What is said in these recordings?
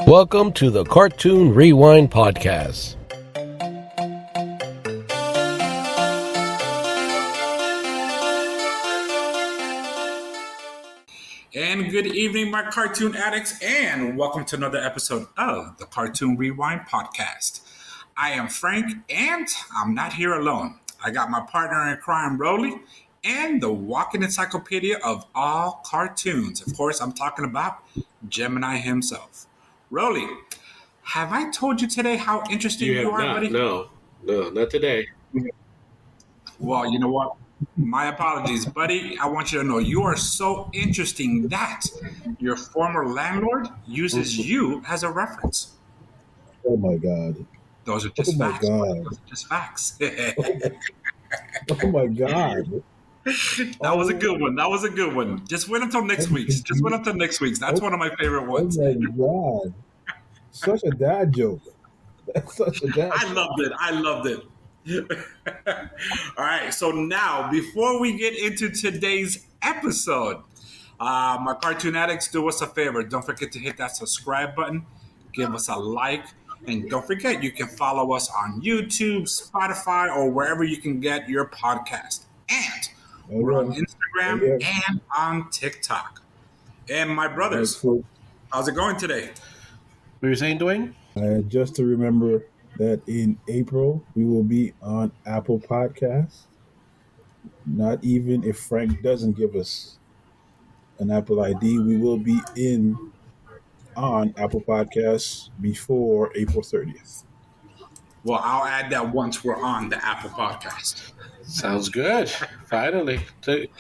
Welcome to the Cartoon Rewind Podcast. And good evening, my cartoon addicts, and welcome to another episode of the Cartoon Rewind Podcast. I am Frank, and I'm not here alone. I got my partner in crime, Rolly, and the walking encyclopedia of all cartoons. Of course, I'm talking about Gemini himself. Rolly, have I told you today how interesting you are, buddy? No, not today. Well, you know what? My apologies, buddy. I want you to know you are so interesting that your former landlord uses you as a reference. Oh my God. Those are just facts. God. Those are just facts. Oh my God. That was a good one. That was a good one. Just wait until next week's. Just wait until next week's. That's one of my favorite ones. Oh my God. Such a dad joke. That's such a dad joke. I loved it. All right. So now, before we get into today's episode, my cartoon addicts, do us a favor. Don't forget to hit that subscribe button. Give us a like. And don't forget, you can follow us on YouTube, Spotify, or wherever you can get your podcast. And we're on Instagram and on TikTok. And my brothers, how's it going today? What were you saying, Dwayne? Just to remember that in April, we will be on Apple Podcasts. Not even if Frank doesn't give us an Apple ID, we will be on Apple Podcasts before April 30th. Well, I'll add that once we're on the Apple Podcast. Sounds good. Finally, took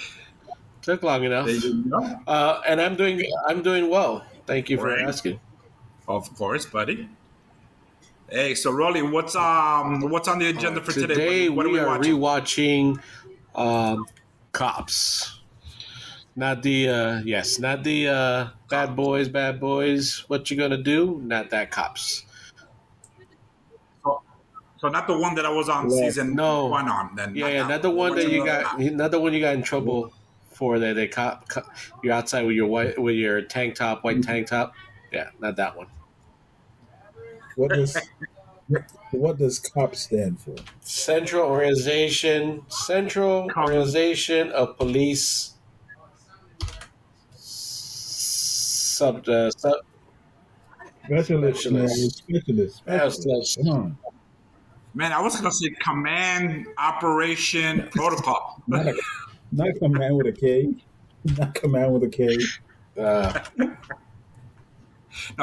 long enough. There you go. And I'm doing well. Thank you for asking. Of course, buddy. Hey, so Rolly, what's on the agenda for today? Today What we are are rewatching C.O.P.S. Not the bad boys. What you gonna do? Not that C.O.P.S. So not the one that I was on season one on. Then not the one that you got. Not the one you got in trouble for. That they you're outside with your tank top, white tank top. Yeah, not that one. What does C.O.P.S stand for? Central Organization of Police. Specialist. Come on. Man, I was going to say Command Operation Protocol. Not command with a K. Not command with a K. No,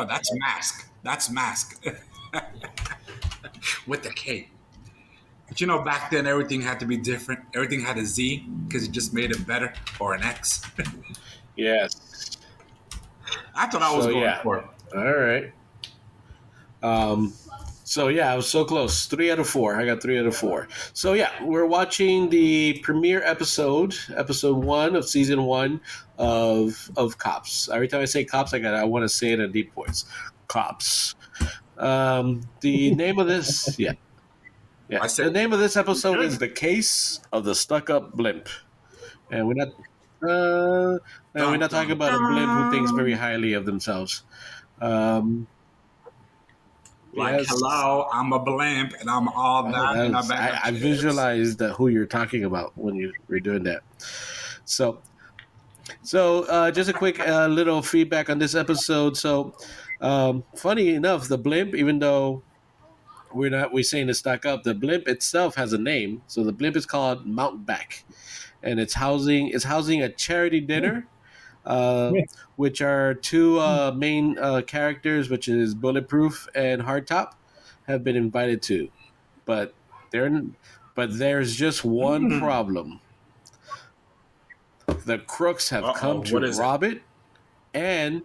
that's mask. That's mask. With the K. But you know, back then everything had to be different. Everything had a Z because it just made it better, or an X. Yes. That's what I was going for. All right. I was so close. 3 out of 4. I got 3 out of 4. So we're watching the premiere episode 1 of season 1 of C.O.P.S. Every time I say C.O.P.S, I want to say it in deep voice. C.O.P.S. The name of this, the name of this episode is "The Case of the Stuck-Up Blimp," and we're not talking about a blimp who thinks very highly of themselves. Hello, I'm a blimp, and I'm all that. I visualized who you're talking about when you were doing that. So just a quick little feedback on this episode. So, funny enough, the blimp, even though we're saying it's stuck up, the blimp itself has a name. So the blimp is called Mountebank, and it's housing a charity dinner. Which are two main characters, which is Bulletproof and Hardtop, have been invited to, but there's just one problem. The crooks have come to rob it, and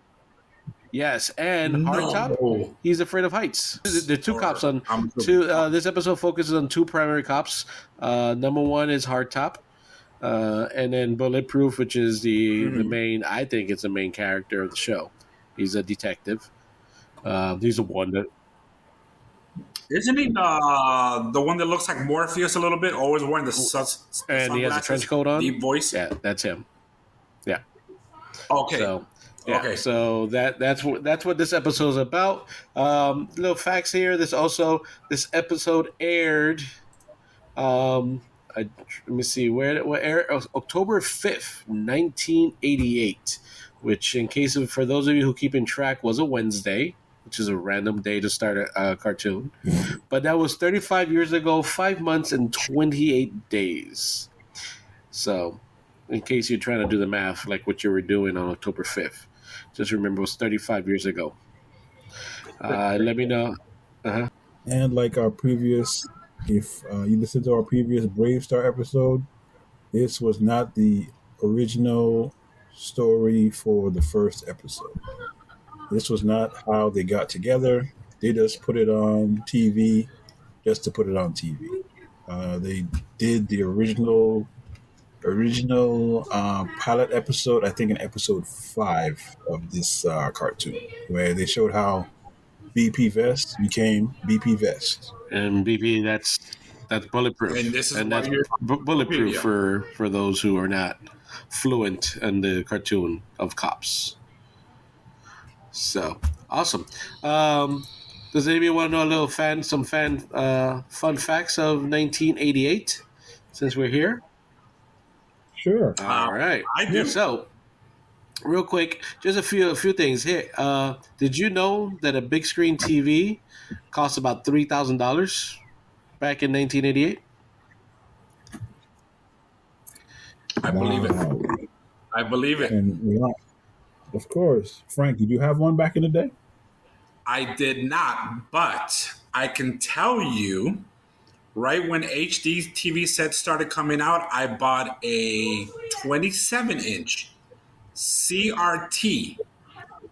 Hardtop, he's afraid of heights. The two cops on this episode focuses on two primary cops. Number one is Hardtop. And then Bulletproof, which is the main, I think it's the main character of the show. He's a detective. He's the one that... Isn't he the one that looks like Morpheus a little bit? Always wearing the sunglasses. And he has a trench coat on? Deep voice? Yeah, that's him. Yeah. Okay. So, Yeah, Okay. so that's what this episode is about. Little facts here. This episode aired. Let me see what aired October 5th, 1988. Which, in case of for those of you who keeping track, was a Wednesday, which is a random day to start a cartoon. But that was 35 years ago, 5 months and 28 days. So, in case you're trying to do the math, like what you were doing on October 5th, just remember it was 35 years ago. Let me know. Uh-huh. And like our previous, if you listen to our previous Brave Star episode, this was not the original story for the first episode. This was not how they got together. They just put it on TV just to put it on TV. They did the original pilot episode, I think in episode 5 of this cartoon, where they showed how BP Vest became BP Vest. And BP, that's bulletproof, And this is and why that's you're bulletproof Wikipedia. for those who are not fluent in the cartoon of cops. So awesome. Does anybody want to know a little fun facts of 1988? Since we're here, Sure. all right. I do. So, real quick, just a few things here. Did you know that a big screen TV cost about $3,000 back in 1988? I believe it. Wow. I believe it. And of course, Frank, did you have one back in the day? I did not, but I can tell you, right when HD TV sets started coming out, I bought a 27-inch CRT,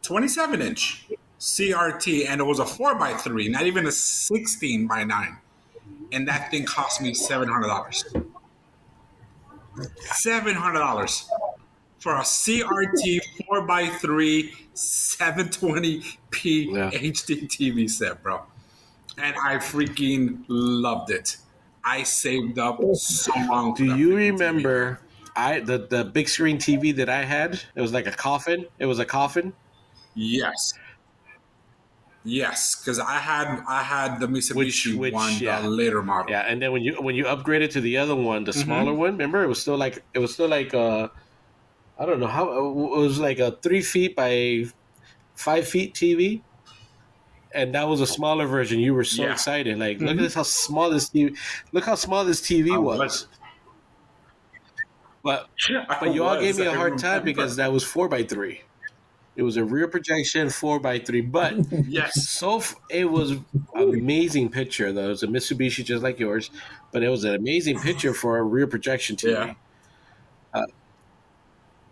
27-inch CRT, and it was a 4x3, not even a 16x9, and that thing cost me $700. $700 for a CRT 4x3 720p Yeah. HD TV set, bro. And I freaking loved it. I saved up so long. for Do that you freaking TV. remember the big screen TV that I had? It was like a coffin. It was a coffin. Yes. Yes, because I had the Mitsubishi Which, one, yeah. the later model. Yeah, and then when you upgraded to the other one, the smaller one, remember it was still like I don't know how it was like a 3 feet by 5 feet TV, and that was a smaller version. You were so Yeah. excited, like look at this how small this TV. Look how small this TV I was. was. But I you all gave me was. a hard time because that was 4x3. It was a rear projection 4x3, but Yes. it was amazing picture though. It was a Mitsubishi just like yours, but it was an amazing picture for a rear projection TV. Yeah.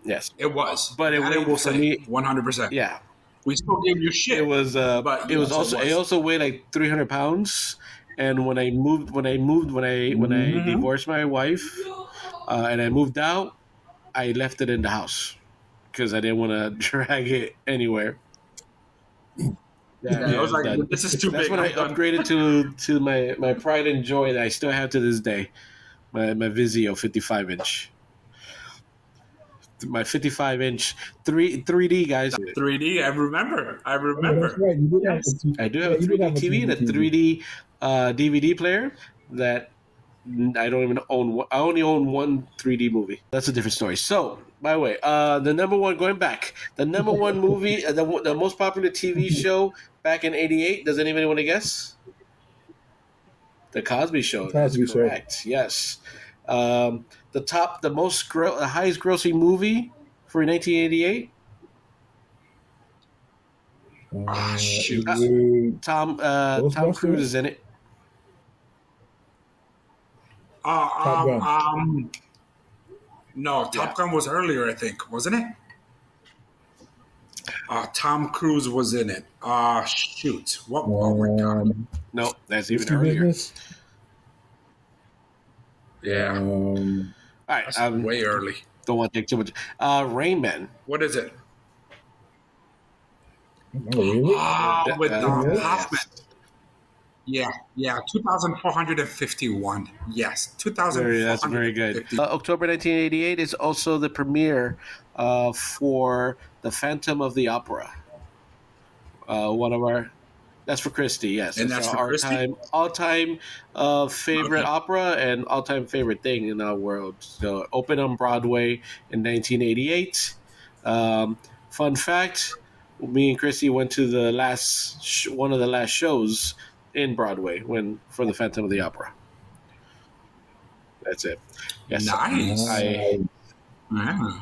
Yes, It was. But it That weighed will for say, me- 100%. yeah. We still gave you shit. It was. But It was yes, also. it It was. also weighed like 300 pounds. And when I divorced my wife, and I moved out, I left it in the house because I didn't want to drag it anywhere. Yeah, I was like, done. this is too That's big. when I I'm done. upgraded to my pride and joy that I still have to this day. My Vizio 55-inch. My 55-inch 3D guys. 3D. I remember. Oh, that's right. You did have Yes. I do have a you did 3D TV and a 3D DVD player that I don't even own. I only own one 3D movie. That's a different story. So, by the way, the number one, going back, the number one movie, the most popular TV show back in '88. Does anybody want to guess? The Cosby Show. That's Cosby Show. correct. Yes. The highest grossing movie for 1988. Shoot. Tom Ghostbusters? Cruise is in it. No, Top Gun was earlier, I think, wasn't it? Tom Cruise was in it. Shoot. What? Oh my god. No, that's even Risky earlier. Business. Yeah. All right, That's way early. don't want to take too much. Rain Man. What is it? Oh, really? With Yeah. Hoffman. Yes. Yeah, 2,451. Yes, That's very good. 2,450. October 1988 is also the premiere for The Phantom of the Opera. One of our That's for Christie. Yes, And it's that's for our Christy? all time favorite Okay. opera and all time favorite thing in our world. So opened on Broadway in 1988. Um, Fun fact: me and Christy went to the one of the last shows in Broadway when for the Phantom of the Opera. That's it. Yes, Nice. I Nice. Yeah.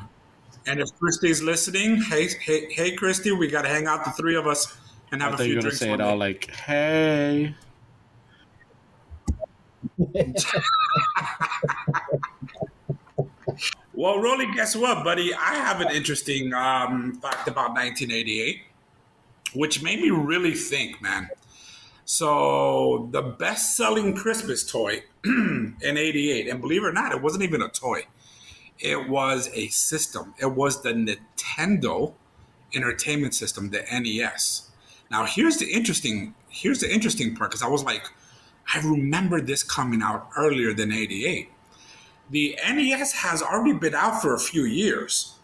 And if Christy's listening, hey, Christy, we got to hang out, the three of us, and I have a thought you few were gonna drinks say it one all day. like, "Hey." Well, Rolly, guess what, buddy? I have an interesting fact about 1988, which made me really think, man. So, the best selling Christmas toy in 88, and believe it or not, it wasn't even a toy, it was a system. It was the Nintendo Entertainment System, the NES. Now, here's the interesting part, because I was like, I remember this coming out earlier than 88. The NES has already been out for a few years,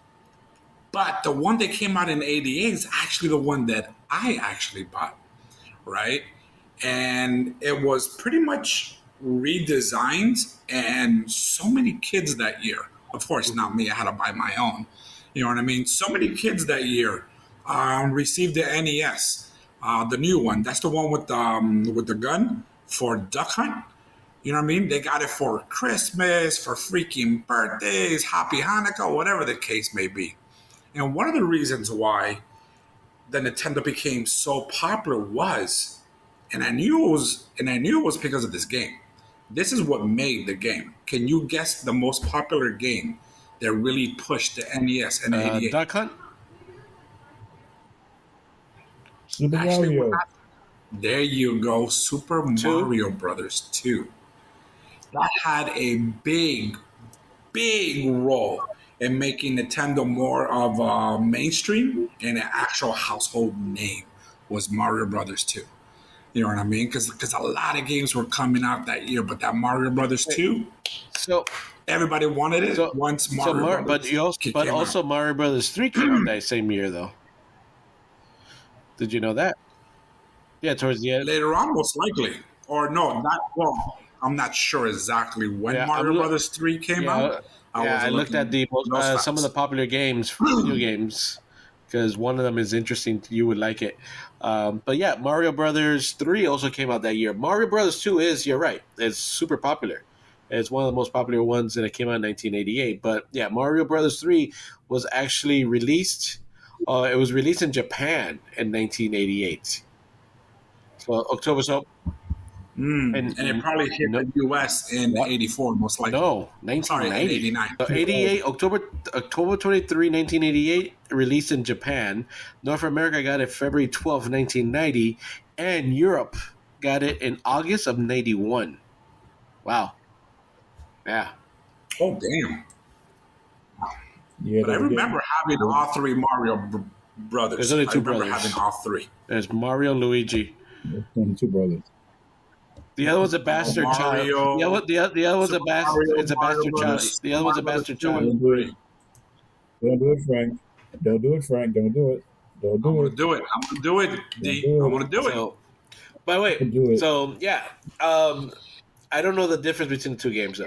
but the one that came out in 88 is actually the one that I actually bought, right? And it was pretty much redesigned, and so many kids that year, of course, not me, I had to buy my own. You know what I mean? So many kids that year received the NES, the new one. That's the one with the gun for Duck Hunt. You know what I mean? They got it for Christmas, for freaking birthdays, Happy Hanukkah, whatever the case may be. And one of the reasons why the Nintendo became so popular was, and I knew it was because of this game. This is what made the game. Can you guess the most popular game that really pushed the NES in '88? Duck Hunt. Super Actually, Mario. there you go, Super Two. Mario Brothers 2. That had a big role in making Nintendo more of a mainstream and an actual household name was Mario Brothers 2. You know what I mean? Because a lot of games were coming out that year, but that Mario Brothers Wait, 2, so everybody wanted it so once so Mario Brothers but came out. also Mario Brothers 3 came out that same year though. Did you know that? Yeah, towards the end. Later on, most likely. Or no, not well, I'm not sure exactly when Yeah, Mario Brothers 3 came out. yeah, I yeah. I wasn't looked at looking those some of the facts. popular games, video games, because one of them is interesting. You would like it. But yeah, Mario Brothers 3 also came out that year. Mario Brothers 2 is, you're right, it's super popular. It's one of the most popular ones, and it came out in 1988. But yeah, Mario Brothers 3 was actually released. It was released in Japan in 1988. So October. So And it and probably hit no, the US in What? '84, most likely. no, Sorry, in 1990. '89. So 88 October 23, 1988, released in Japan. North America got it February 12, 1990, and Europe got it in August of 91. Wow. Yeah. Oh, damn. Yeah, But I they were remember getting. having They, all three There's brothers. only I two remember having brothers. all three. There's Mario and Luigi. them two brothers. The other one's a bastard child. Mario, The other one's a Super Mario, it's a Mario bastard child. Brothers, The Super other one's Mario a Brothers bastard 2 child. and Don't do it. 3. Don't do it, Frank. Don't do it, Frank. Don't do it. Don't I'm do gonna it. do it. I'm gonna do it, Don't D. I'm do gonna do it. So, by the way, it. Do it. so yeah, um, I don't know the difference between the two games though.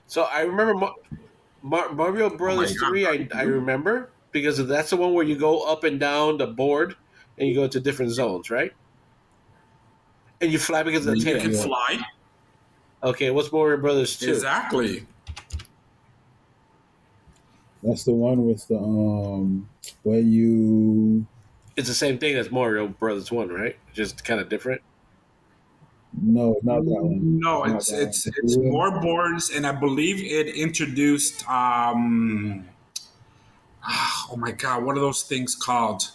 So I remember Mario Oh my Brothers god. 3. I remember because that's the one where you go up and down the board and you go to different zones, right? And you fly because of the You can tail. Yeah, fly. Okay, what's Mario Brothers 2? Exactly. that's the one with the where you. It's the same thing as Mario Brothers 1, right? Just kind of different. No, it's not that one. No, It's not that one. it's more boards, and I believe it introduced oh my god, what are those things called?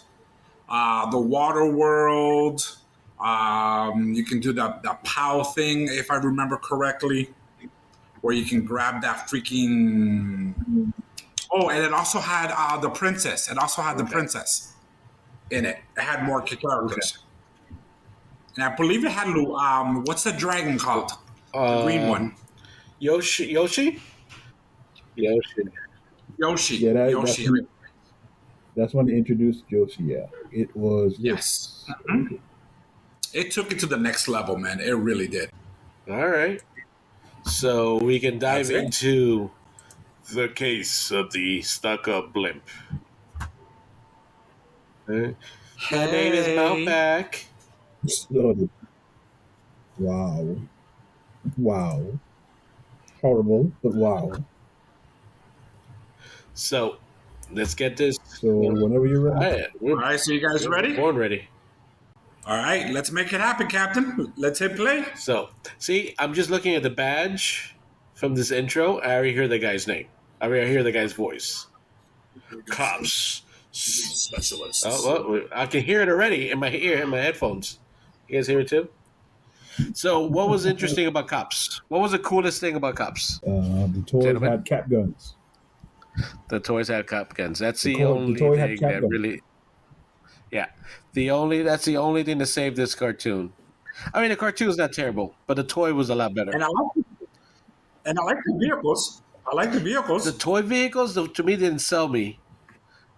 The water world. You can do the POW thing, if I remember correctly, where you can grab that freaking. Oh, and it also had the princess. It also had the Okay. princess in it. It had more Okay. characters. And I believe it had what's the dragon called? The green one. Yoshi. Yoshi. Yoshi. Yeah, Yoshi. that's when they introduced Joshi. Yeah, it was. Yes. It took it to the next level, man. It really did. All right. So we can dive That's it. into the case of the stuck-up blimp. Okay. My name is Mountback. Wow, wow, horrible, but wow. So let's get this. So whenever you're All ready. right, All right, so you guys ready? Born ready. All right, let's make it happen, Captain. Let's hit play. So, see, I'm just looking at the badge from this intro. I already hear the guy's name. I already hear the guy's voice. Cops. Specialists. Oh, well, I can hear it already in my ear, in my headphones. You guys hear it too? So, what was interesting about Cops? What was the coolest thing about Cops? The toys Gentlemen? had cap guns. The toys had cop guns. That's the The only toy had thing cap that guns. really. Yeah, that's the only thing to save this cartoon. I mean, the cartoon's not terrible, but the toy was a lot better. And I like the vehicles. I like the vehicles. The toy vehicles, to me, didn't sell me.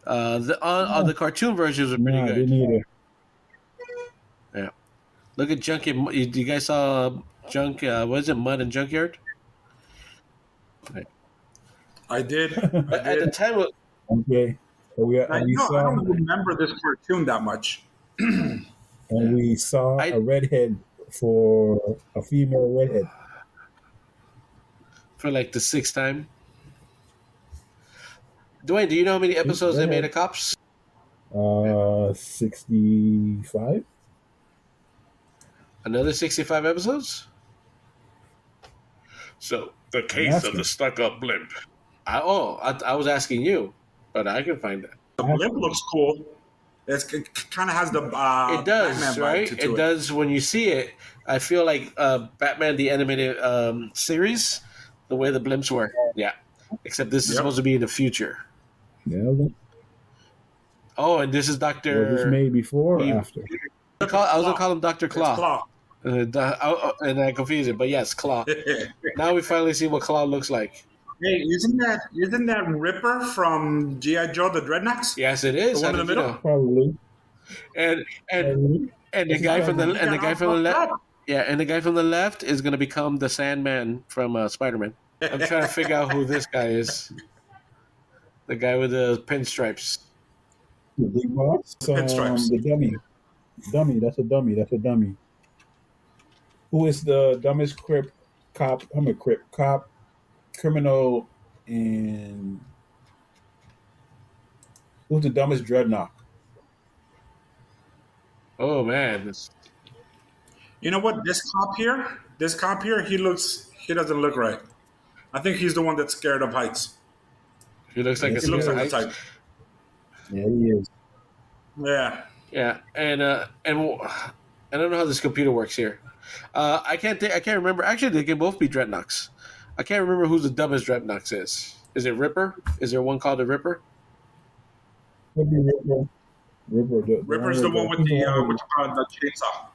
The cartoon versions were pretty Nah, I good. didn't either. Yeah, look at Junkie. You guys saw Junk? What is it? Mud and Junkyard. Right. I did. But at the time, Okay, so we I don't remember this cartoon that much. and we saw I- a redhead for a female redhead. for like the sixth time. Dwayne, do you know how many episodes they made of Cops? 65. Another 65 episodes? So, the case of the stuck-up blimp. I was asking you, but I can find it. The blimp looks cool. It kind of has the It does, Batman right? vibe to It does. When you see it, I feel like Batman the animated series, the way the blimps were. Yeah. Except this is supposed to be in the future. Yeah, Oh, and this is was Dr. this made before or after? I was going to call him Dr. It's Claw. Claw. And I confuse it, but yes, Claw. Now we finally see what Claw looks like. Hey, isn't that Ripper from G.I. Joe the Dreadnoughts? Yes, it is. The one How in the did you middle? know? Probably. And Probably. the guy from the left, Up. yeah, and the guy from the left is going to become the Sandman from Spider-Man. I'm trying to figure out who this guy is. The guy with the pinstripes. The big boss. Pinstripes. The dummy. Dummy. That's a dummy. That's a dummy. Who is the dumbest cop? I'm a cop, criminal, and who's the dumbest dreadnought? Oh man, You know what? This cop here, he doesn't look right. I think he's the one that's scared of heights. he looks like Yes, He looks a like the type. Yeah, he is. Yeah. Yeah, and I don't know how this computer works here. I can't remember. Actually, they can both be dreadnoughts. I can't remember who the dumbest dreadnought is. Is it Ripper? Is there one called the Ripper? Could be Ripper. Ripper's the one with the chainsaw.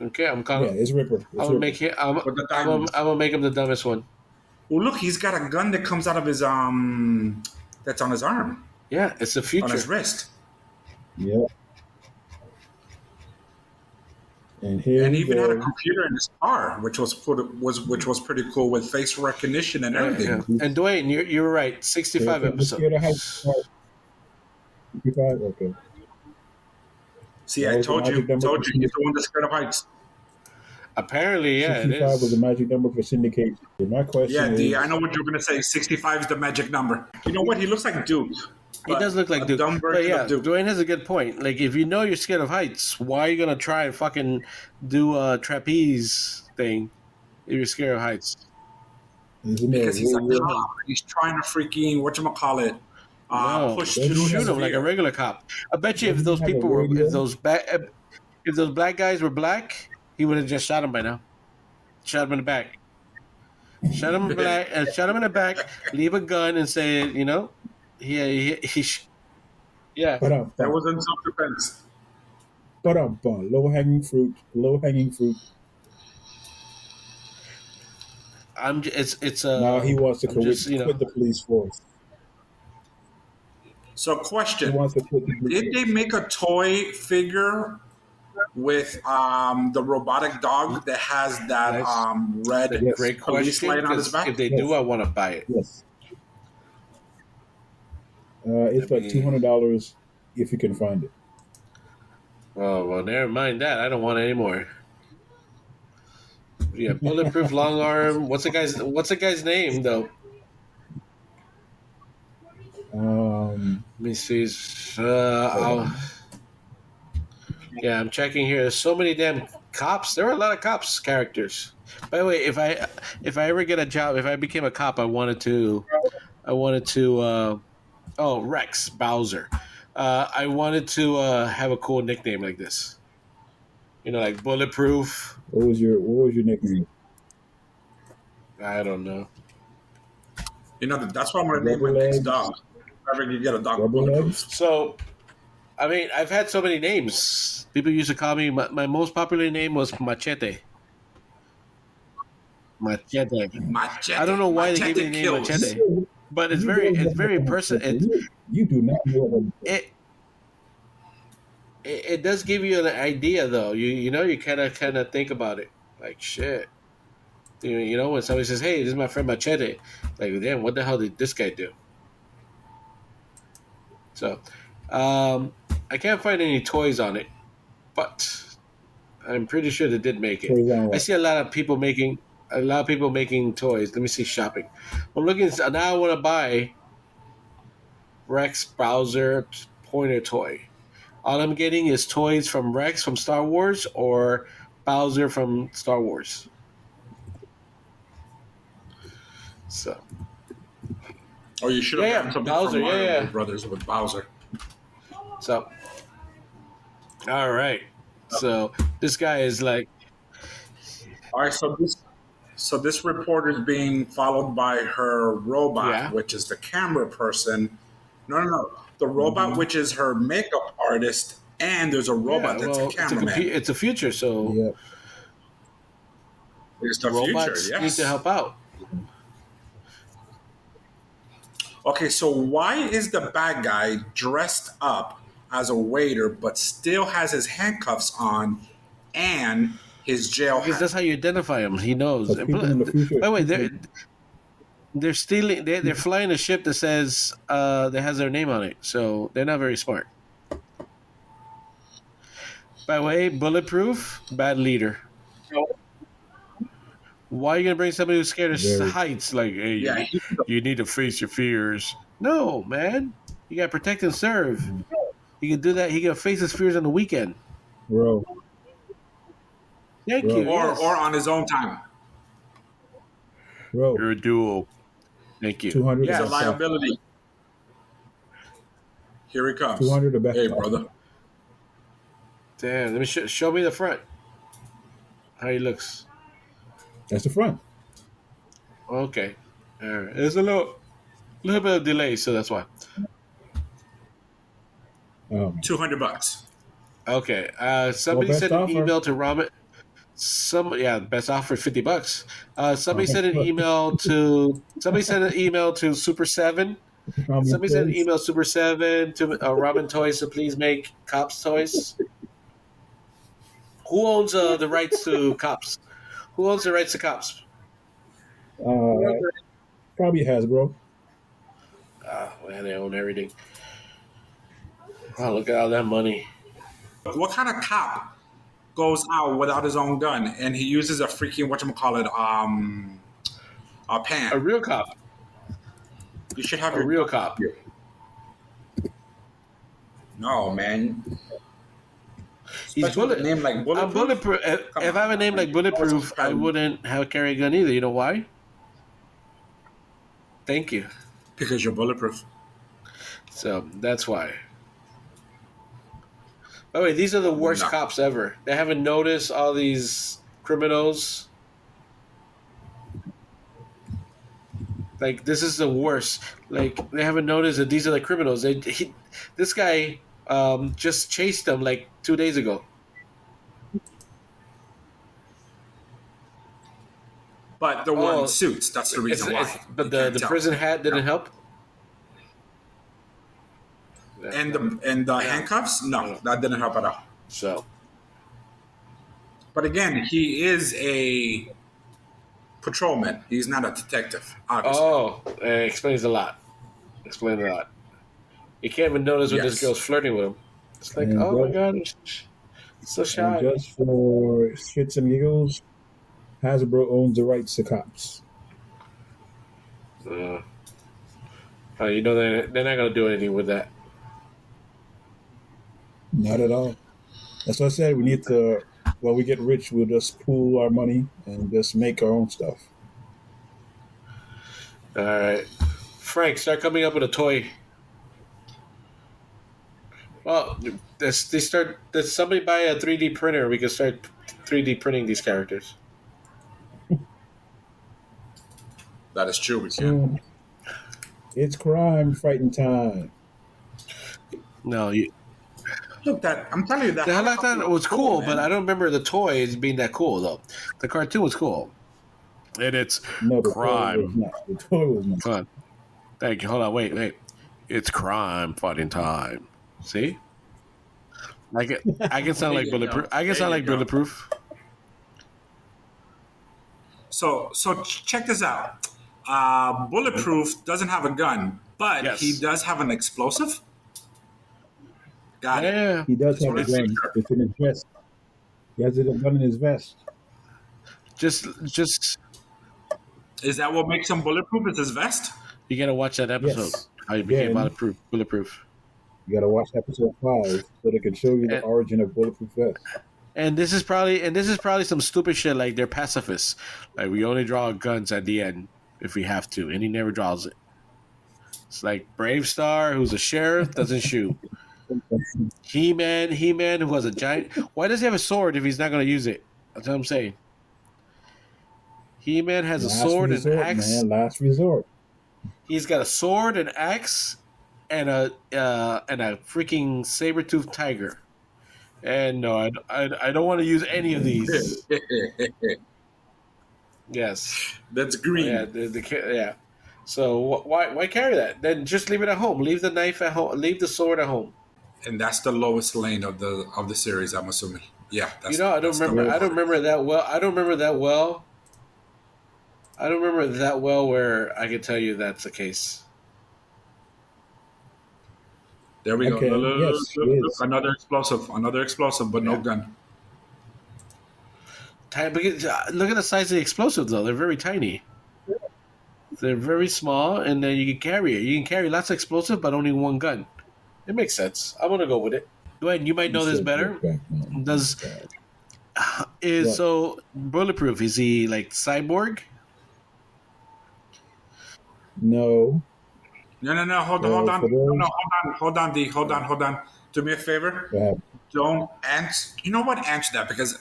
Okay, I'm Yeah, calling. it's Ripper. I'm gonna make him. I'm With the diamonds. gonna make him the dumbest one. Oh, look, he's got a gun that comes out of his that's on his arm, Yeah, it's the on future. his wrist, Yeah. And here and we he even had a go. computer in his car, which was pretty cool with face recognition and everything. Yeah. And Dwayne, you're right. 65 Let's get a episodes. high- 65? Okay. See, That I was the told you, magic number. he's the one that's scared of heights. Apparently, yeah, it 65 was the is. magic number for syndication. My question Yeah, is, I know what you're gonna say. 65 is the magic number. You know what? He looks like Duke. He does look like a Duke. dumb But version yeah, of Duke. Dwayne has a good point. Like, if you know you're scared of heights, why are you gonna try and fucking do a trapeze thing if you're scared of heights? isn't it Because he's a real- cop. He's trying to freaking whatchamacallit, No, push doesn't through he shoot his him like a fear. regular cop. I bet you if Doesn't those he have a people were, radio? if those black guys were black, he would have just shot him by now. Shot him in the back. Shot him in the back. Leave a gun and say, But, That was in self-defense. Low hanging fruit. Low hanging fruit. It's Now he wants to I'm just quit the police force. So, He question: wants to quit the police did they force. make a toy figure with the robotic dog that has that nice. It's a red Yes. great police question light on his because if back? they do, Yes. I want to buy it. Yes. Let It's like me. $200 if you can find it. Oh well, never mind that. I don't want it anymore. Yeah, bulletproof long arm. What's the guy's name though? Let me see. Hold on. Yeah, I'm checking here. There's so many damn cops. There are a lot of cops characters. By the way, if I ever get a job, if I became a cop, I wanted to. Oh, Rex Bowser. I wanted to have a cool nickname like this. Like bulletproof. What was your nickname? I don't know. That's what I'm going to name Rubber my next legs. dog. If ever you get a dog with Rubber bulletproof. legs. So, I mean, I've had so many names. People used to call me. My most popular name was Machete. Machete. I don't Machete. know why they gave me Machete the name kills. Machete, but it's You very don't it's know very how to person. check. You do not know how to check. It it does give you an idea though. You kind of think about it. Like shit. When somebody says, "Hey, this is my friend Machete," like, damn, what the hell did this guy do? So, um, I can't find any toys on it, but I'm pretty sure they did make it. Toys on I what? see a lot of people making toys. Let me see shopping. I'm looking now. I want to buy Rex Bowser pointer toy. All I'm getting is toys from Rex from Star Wars or Bowser from Star Wars. So Or you should yeah, have yeah, gotten something from Bowser, yeah, Mario yeah. Brothers with Bowser. So all right. So this guy is like, All right, so this reporter is being followed by her robot, yeah, which is the camera person. No, no, no. The robot, Mm-hmm. which is her makeup artist, and there's a yeah. robot that's a Well, it's a cameraman. It's a future, so Yep. It's the future, robots need to yes. help out. Okay, so why is the bad guy dressed up as a waiter but still has his handcuffs on and his jail Because that's hat? how you identify him. He knows. Because people in the future, By the way, people, they're stealing. They're flying a ship that says that has their name on it. So they're not very smart. By the way, bulletproof, bad leader. Why are you gonna bring somebody who's scared of very. heights? Like, hey, Yeah, you need to face your fears. No, man, you gotta protect and serve. He can do that. He can face his fears on the weekend. Bro, Thank you. bro, or Yes, on his own time. bro. you're a duo. Thank you. 200 He's the a best Yes. offer. liability. Here he comes. 200 the best Hey, offer. brother. Damn. Let me show me the front. How he looks. That's the front. Okay. All right. There's a little bit of delay, so that's why. Um, $200. Okay. well, Somebody best sent an offer. email to Ramen. Best offer $50. Somebody sent an email to Super Seven. Ramen Somebody sent an toys. email Super Seven to Robin Toys to please make Cops toys. Who owns the rights to Cops? Who owns the rights to Cops? Probably Hasbro. Man, they own everything. Oh, look at all that money. What kind of cop goes out without his own gun and he uses a freaking whatchamacallit, a A pan? real cop. You should have A your real gun cop. here. No, man. He's Especially with a name like I'm Bulletproof. bulletproof. Come If I have a on, name like man. Bulletproof, I wouldn't have carry a gun either. You know why? Thank you. Because you're bulletproof. So that's why. By the way, these are the worst No. cops ever. They haven't noticed all these criminals. Like, this is the worst. Like, they haven't noticed that these are the criminals. This guy just chased them like 2 days ago. but they're wearing Oh, suits. That's the reason why. but You can't the tell. prison hat didn't help. And the handcuffs, no, that didn't help at all. So, But again, he is a patrolman. He's not a detective, obviously. oh, it explains a lot. Explains a lot. You can't even notice when this Yes. girl's flirting with him. It's like, And oh my just, god, so and shy. just for shits and giggles, Hasbro owns the rights to Cops. Uh, you know they're not gonna do anything with that. Not at all. That's what I said. We need to. When we get rich, we'll just pool our money and just make our own stuff. All right, Frank, start coming up with a toy. Well, Does somebody buy a 3D printer? We can start 3D printing these characters. That is true. We can. Soon, it's crime fighting time. No, Look, that I'm telling you that. the hell I thought it was cool, but I don't remember the toys being that cool though. The cartoon was cool, and it's No, the toy was crime. not. The toy was not. Hold on, thank you. Hold on, wait. It's crime fighting time. See, I can sound like There you bulletproof. go. I can There sound you like go. bulletproof. So check this out. Bulletproof doesn't have a gun, but Yes. he does have an explosive. Got it. Yeah, He does Just have a wanted to make gun. sure. It's in his vest. He has a gun in his vest. just Is that what makes him bulletproof? Is his vest? you gotta watch that episode. Yes. How you became Again, bulletproof. you got to watch episode 5 so they can show you the And- origin of Bulletproof Vest. And this is probably some stupid shit like they're pacifists. Like we only draw guns at the end if we have to, and he never draws it. It's like Brave Star, who's a sheriff, doesn't shoot. He-Man, who has a giant. Why does he have a sword if he's not going to use it? That's what I'm saying. He-Man has a sword and axe. Man, last resort. He's got a sword, an axe, and a freaking saber-toothed tiger. And no, I don't want to use any of these. Yes. That's green. Yeah, yeah. So why carry that? Then just leave it at home. Leave the knife at home. Leave the sword at home. And that's the lowest lane of the series, I'm assuming. Yeah, that's, I don't remember. I don't remember that well. I don't remember that well where I can tell you that's the case. There we Okay, go. Look, yes, look, it look, is. another explosive, but no Yeah. gun. Look at the size of the explosives, though. They're very tiny. They're very small, and then you can carry it. You can carry lots of explosive, but only one gun. It makes sense. I'm gonna go with it. Dwayne, you might know this better. Does What? so bulletproof? Is he like cyborg? No. No. Hold for on. those- No, hold on, D. Hold on. Do me a favor. Don't answer. You know what? Answer that because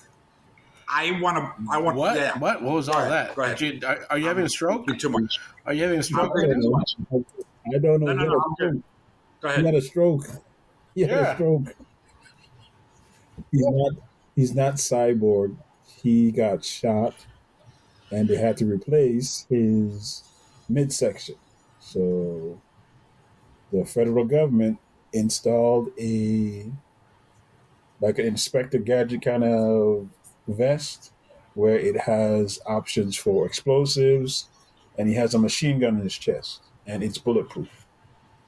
I want. What? Yeah. What was all Go ahead, that? go ahead. Are you having a stroke? Talking too much. Are you having a stroke? Okay. too much. I don't know. No, He had a I'm good. stroke. Go He ahead. had a stroke. He had Yeah. a stroke. He's not cyborg. He got shot, and they had to replace his midsection. So the federal government installed an Inspector Gadget kind of vest where it has options for explosives, and he has a machine gun in his chest, and it's bulletproof.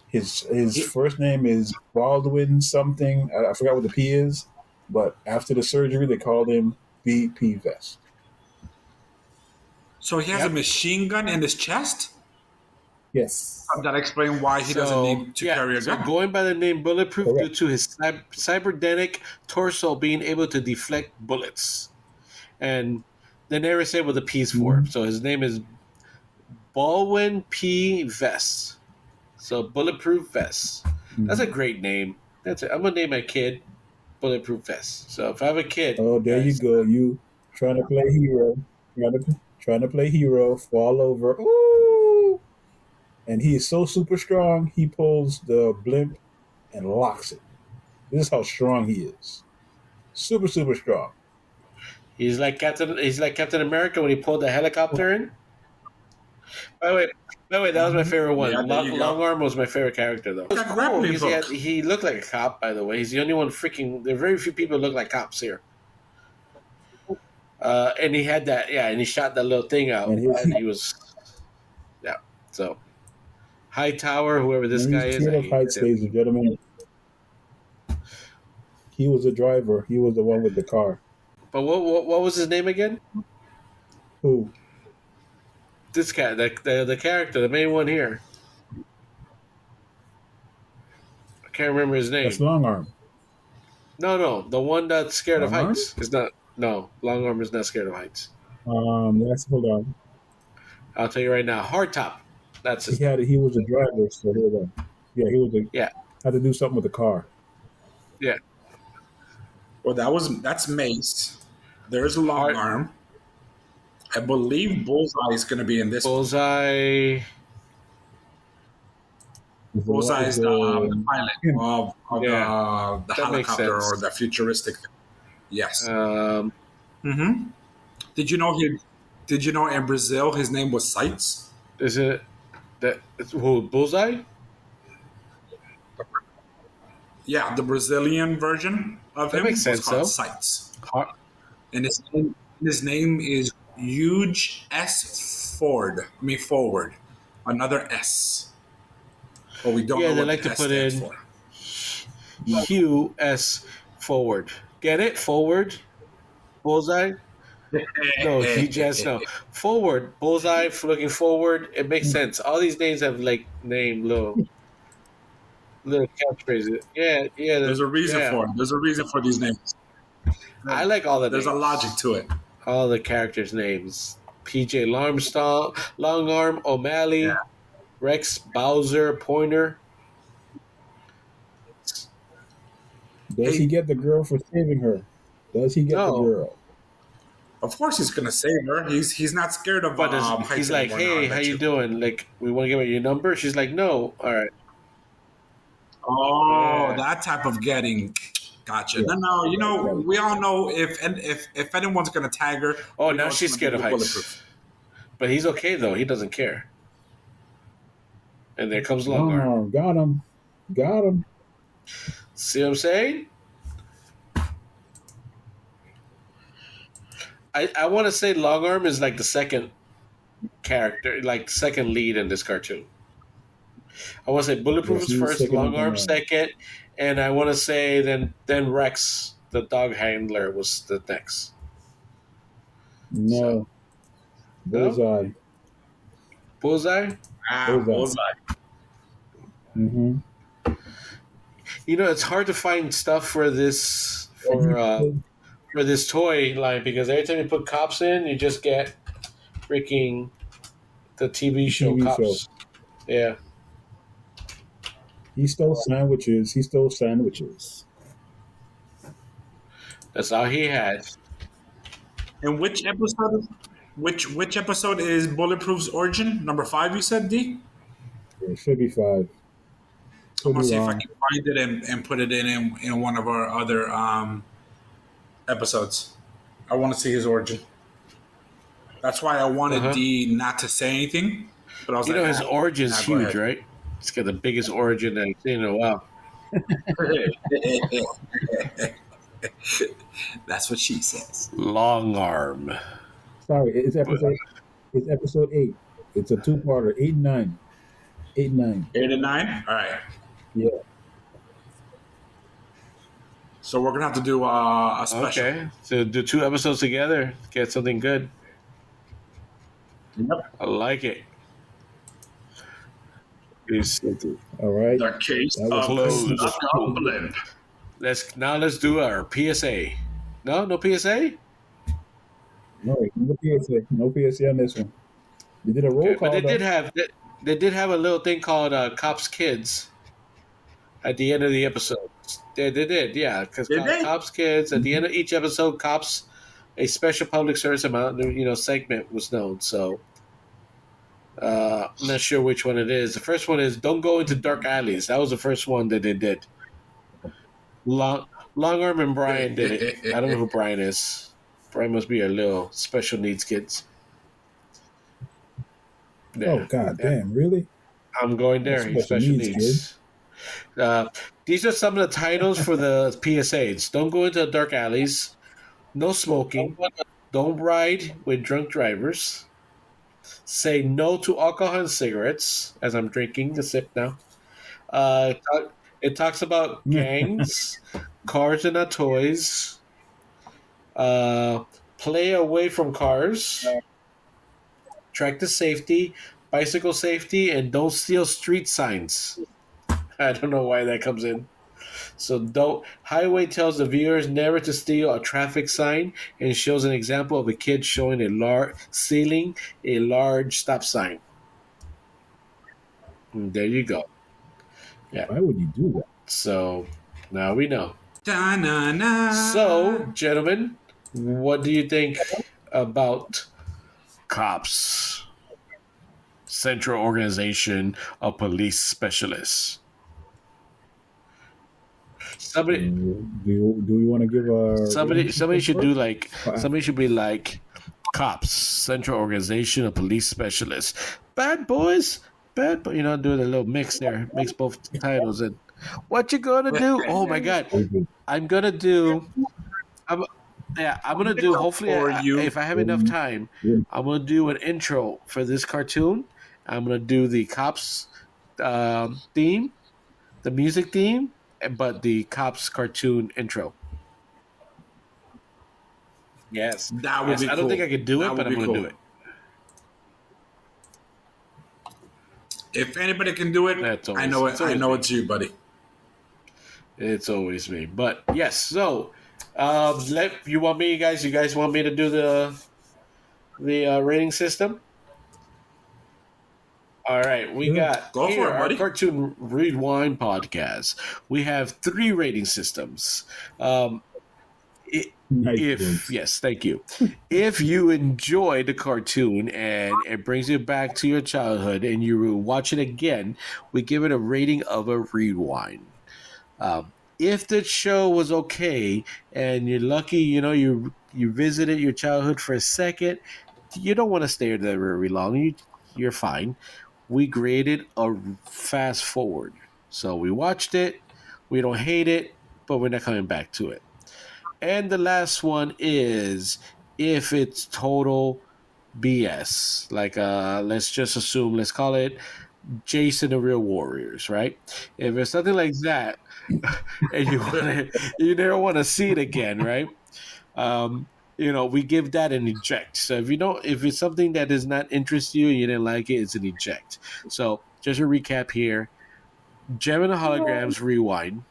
His first name is Baldwin something. I forgot what the P is, but after the surgery, they called him BP Vest. So he has a machine gun in his chest. Yes. That explains why he doesn't need to carry a So gun. going by the name bulletproof Correct. due to his cybernetic torso being able to deflect bullets, and they never say what the P's for. So his name is Baldwin P. Vest. So bulletproof vest. That's a great name. That's it. I'm gonna name my kid Bulletproof Vest. So if I have a kid, Oh, there guys, you go. You trying to play hero, trying to play hero, fall over. Ooh! And he is so super strong. He pulls the blimp and locks it. This is how strong he is. Super strong. He's like Captain. He's like Captain America when he pulled the helicopter in. By the way, that was my favorite one. Yeah, there you go. Long Arm was my favorite character, though. It was Got cool grappling because hook. he looked like a cop. By the way, he's the only one freaking. There are very few people who look like cops here. And he had that, and he shot that little thing out, and he was, So, Hightower, whoever this guy is, Scared of heights, ladies and gentlemen. He was the driver. He was the one with the car. But what was his name again? Who? This guy, the character, the main one here. I can't remember his name. That's Long Arm. No, the one that's scared of Long Arm? heights is not. No, Long Arm is not scared of heights. Hold on. I'll tell you right now, Hardtop. That's his. He was a driver, so hold on. Yeah, he was had to do something with the car. Yeah. Well, that's Mace. There's Long Arm. I believe Bullseye is going to be in this. Bullseye. Bullseye is the pilot of the helicopter or the futuristic. Yes. Did you know in Brazil his name was Sights? Is it that who Bullseye? Yeah, the Brazilian version of That him makes sense, was called though. Sights. And his name is Huge S. Forward. Another S. But we don't know they what like the to S put stands in for. Q.S. Forward. Get it? Forward? Bullseye? No, Huge no. Forward. Bullseye, looking forward. It makes sense. All these names have little catchphrases. Yeah. There's a reason for it. There's a reason for these names. I like all the There's names. a logic to it. All the characters' names. PJ Long Arm, O'Malley, Rex, Bowser, Pointer. Does he get the girl for saving her? Does he get the girl? Of course, he's gonna save her. He's not scared of. He's like, "Hey, how you doing? Like, we want to give her your number." She's like, "No." All right. Oh, that type of getting. Gotcha. Yeah. No. We all know if anyone's gonna tag her. Oh, now she's scared of heights. Bulletproof. But he's okay though. He doesn't care. And there comes Long Arm. Got him. See what I'm saying? I want to say Long Arm is like the second character, like second lead in this cartoon. I want to say Bulletproof is first, Long Arm second, and I want to say then Rex, the dog handler, was the next. No. Bullseye. Bullseye? Bullseye. Mm-hmm. It's hard to find stuff for this for this toy line because every time you put cops in, you just get freaking the TV show Cops. Yeah. He stole sandwiches. That's all he had. And which episode? Which episode is Bulletproof's origin? Number 5, you said, D? It should be 5. I'm gonna see if I can find it and put it in one of our other episodes. I want to see his origin. That's why I wanted D not to say anything. But I was his origin's huge, right? It's got the biggest origin that I've seen in a while. That's what she says. Long Arm. Sorry, it's episode 8. It's a 2-parter, 8 and 9. 8 and 9. 8 and 9? All right. Yeah. So we're going to have to do a special. Okay. So do 2 episodes together. Get something good. Yep. I like it. All right. The case of Blimp. Let's do our PSA. No PSA? No PSA. No PSA on this one. They did a roll call. But they did have a little thing called Cops Kids at the end of the episode. They did, yeah. Because Cops Kids, at the end of each episode, Cops, a special public service segment was known. So I'm not sure which one it is. The first one is Don't Go Into Dark Alleys. That was the first one that they did. Long Arm and Brian did it. I don't know who Brian is. Probably must be a little special needs kids. Oh Yeah, god yeah. damn, really? I'm going That's there. He's special special needs, kid. needs. These are some of the titles for the PSAs. Don't go into dark alleys. No smoking. Don't ride with drunk drivers. Say no to alcohol and cigarettes, as I'm drinking a sip now. It talks about gangs, cars are not toys, uh, play away from cars, tractor safety, bicycle safety, and don't steal street signs. I don't know why that comes in. So don't. Highway tells the viewers never to steal a traffic sign and shows an example of a kid showing stealing a large stop sign. And there you go. Yeah. Why would you do that? So now we know. Da-na-na. So, gentlemen, what do you think about COPS, Central Organization of Police Specialists? Somebody, Do we want to give our somebody should do like Wow. somebody should be like COPS, Central Organization of Police Specialists. Bad boys, you know, do the little mix there, mix both titles in. What you gonna do? Oh my God, I'm gonna do. I'm, I'm gonna do. Hopefully, For you. if I have enough time, I'm gonna do an intro for this cartoon. I'm gonna do the cops theme, the music theme, but the cops cartoon intro. Yes, That would yes. be I don't cool. think I could do That it, but would I'm be gonna cool. do it. If anybody can do it, That's always- I know it's it. I always know me. it's you, buddy. It's always me. But yes, so you want me, guys? You guys want me to do the rating system? All right, we got Go for here it, our buddy. Cartoon Rewind podcast. We have 3 rating systems. Nice If voice. yes, thank you. If you enjoy the cartoon and it brings you back to your childhood and you watch it again, we give it a rating of a rewind. If the show was okay and you're lucky, you know, you visited your childhood for a second, you don't want to stay there very long. You're fine. We graded a fast forward. So we watched it. We don't hate it, but we're not coming back to it. And the last one is if it's total BS. Like let's just assume, let's call it Jason the Real Warriors, right? If it's something like that, and you never want to see it again, right? You know, we give that an eject. So if it's something that does not interest you and you didn't like it, it's an eject. So just a recap here: Gem and the Holograms rewind,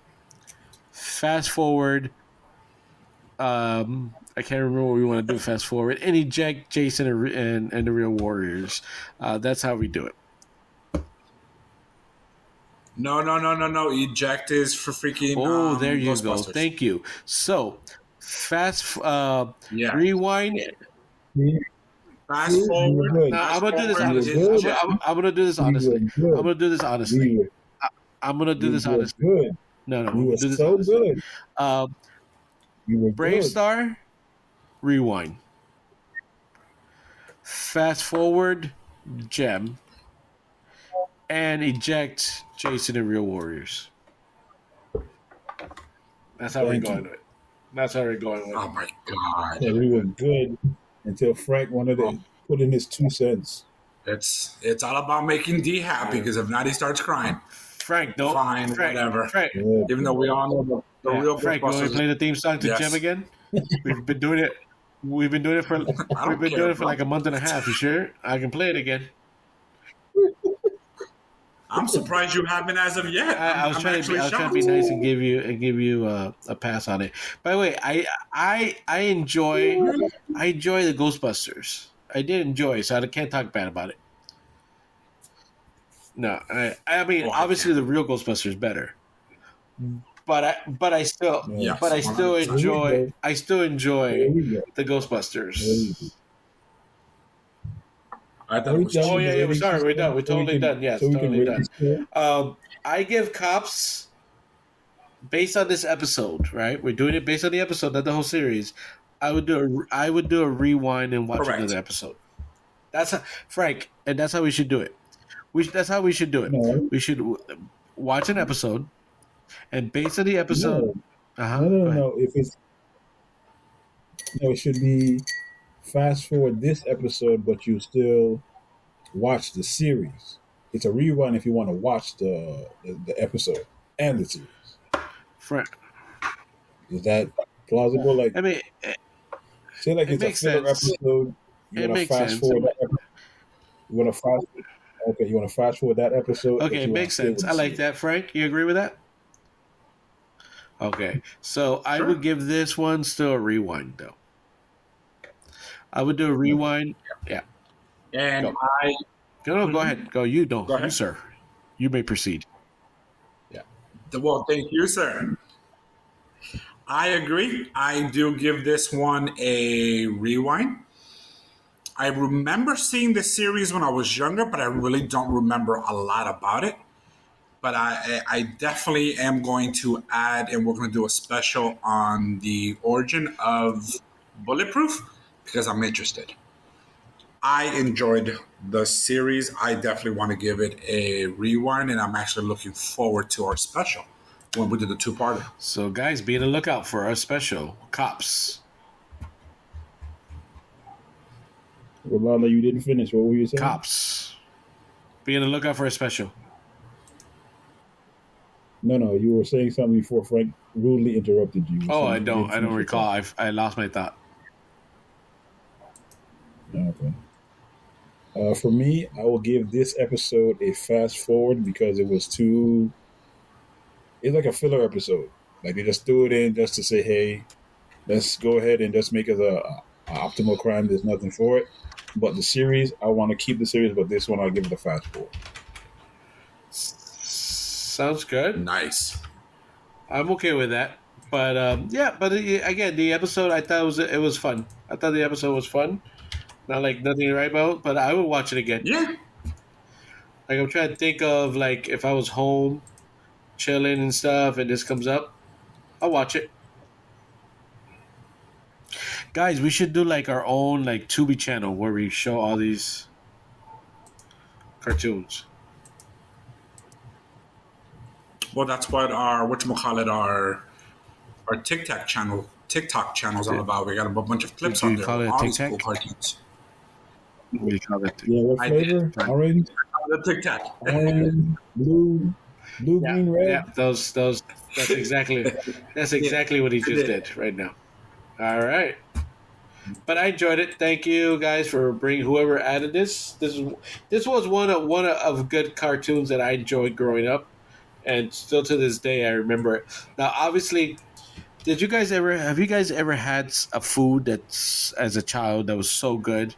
fast forward. I can't remember what we want to do. Fast forward and eject Jason and the Real Warriors. That's how we do it. No. Eject is for freaking. Oh, there you go. Ghostbusters. Thank you. So fast Yeah. rewind. Fast You forward. were good. No, I'm gonna do this forward honestly. is- I'm gonna do this honestly. You were I'm gonna do this honestly. You I'm gonna do were, this you were honestly. good. No, I'm You gonna were do this so honestly. good. You were Brave good. Star, rewind. Fast forward, Gem, and eject Jason and Real Warriors. That's how Thank we're going you. with it. That's how we're going with Oh it. my god. Yeah, we were good until Frank wanted to put in his 2 cents. It's all about making D happy because if not, he starts crying. Frank, don't. Fine, Frank, whatever. Frank, Yeah. Even though we all know the yeah, real Frank, you want me to Ghostbusters. play the theme song to Yes. Gem again? We've been doing it. We've been doing it for. I don't We've been care, doing it for bro. like a month and a half. You sure? I can play it again. I'm surprised you haven't as of yet. I was I'm trying to actually be, I was trying to shocked. be nice and give you a pass on it. By the way, I enjoy the Ghostbusters. I did enjoy it, so I can't talk bad about it. No, I mean Oh, I obviously the real Ghostbusters is better, but I still Yes, but I still 100%. enjoy There we go. the There we Ghostbusters. go. I thought it was Are we cheap. Oh yeah, we're rating sorry, we're system? done. We're So we totally can- done. Yes, so we can totally rate done. this show? I give cops based on this episode, right? We're doing it based on the episode, not the whole series. I would do a rewind and watch Correct. another episode. That's Frank, and that's how we should do it. That's how we should do it. No, We should watch an episode, and based on the episode, no, no, go no, ahead. no. If it's no, it should be fast forward this episode, but you still watch the series. It's a rerun if you want to watch the episode and the series. Frank, Is that plausible? Like, I mean, say, like it it's a makes filler sense. episode. You It want to makes fast sense. forward that. You want to fast. Okay, you want to fast forward that episode. But Okay, it you want to makes stay sense. with I the like series. that, Frank. You agree with that? Okay, so I Sure. would give this one still a rewind, though. I would do a rewind. Yeah. And Go. I No, go ahead. Go. You don't. Go You, ahead. sir. You may proceed. Yeah. well, thank you, sir. I agree. I do give this one a rewind. I remember seeing the series when I was younger, but I really don't remember a lot about it. But I definitely am going to add, and we're going to do a special on the origin of Bulletproof because I'm interested. I enjoyed the series. I definitely want to give it a rewind, and I'm actually looking forward to our special when we do the two-parter. So, guys, be on the lookout for our special C.O.P.S. Well, Lala, you didn't finish. What were you saying? C.O.P.S. Be on the lookout for a special. No, you were saying something before Frank rudely interrupted you. Oh, So I you don't. didn't I don't finish your recall. thought. I lost my thought. Okay. For me, I will give this episode a fast forward because it was too. It's like a filler episode. Like they just threw it in just to say, "Hey, let's go ahead and just make it a optimal crime." There's nothing for it. But the series, I want to keep the series, but this one I'll give it a fast forward. Sounds good. Nice. I'm okay with that. But yeah, but again, the episode I thought it was fun. I thought the episode was fun. Not like nothing to write about, but I would watch it again. Yeah. Like I'm trying to think of like if I was home, chilling and stuff, and this comes up, I'll watch it. Guys, we should do like our own like Tubi channel where we show all these cartoons. Well, that's what our whatchamacallit, our TikTok channel's all about. We got a bunch of clips Do on you there. call it All these TikTok? cool cartoons. What do you call it? Yeah, what I flavor? did. Orange, The TikTok. orange, blue, Yeah, green, red. yeah, those. That's exactly what he just did right now. All right, but I enjoyed it. Thank you guys for bringing whoever added this. This was one of good cartoons that I enjoyed growing up, and still to this day I remember it. Now, obviously, have you guys ever had a food that's as a child that was so good,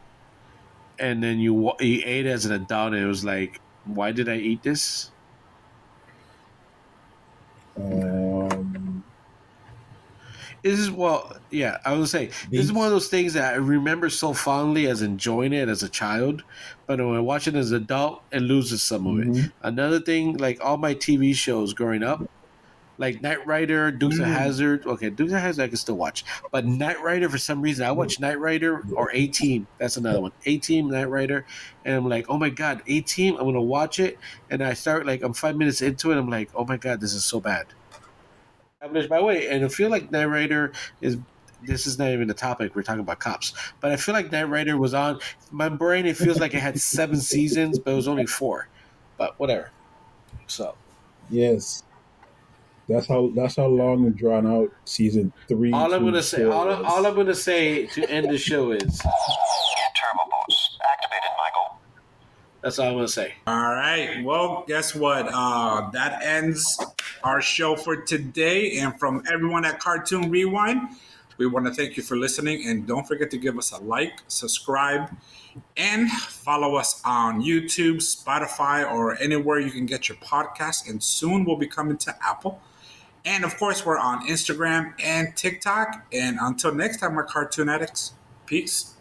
and then you ate it as an adult and it was like, why did I eat this? This is yeah. I would say this is one of those things that I remember so fondly as enjoying it as a child, but when I watch it as an adult, it loses some of it. Another thing, like all my TV shows growing up, like Knight Rider, Dukes of Hazzard. Okay, Dukes of Hazzard I can still watch, but Knight Rider for some reason I watch Knight Rider or A Team. That's another one. A Team, Knight Rider, and I'm like, oh my god, A Team. I'm gonna watch it, and I start like I'm 5 minutes into it. I'm like, oh my god, this is so bad. Established by way, and I feel like Knight Rider is. This is not even the topic. We're talking about cops, but I feel like Knight Rider was on my brain. It feels like it had 7 seasons, but it was only 4. But whatever. So Yes, that's how long and drawn out season 3. all I'm gonna say, 4 all I'm gonna say to end the show is Turbo boost activated, Michael. that's all I'm gonna say. All right. Well, guess what? That ends our show for today. And from everyone at Cartoon Rewind, we want to thank you for listening. And don't forget to give us a like, subscribe, and follow us on YouTube, Spotify, or anywhere you can get your podcast. And soon we'll be coming to Apple. And of course, we're on Instagram and TikTok. And until next time, my cartoon addicts, peace.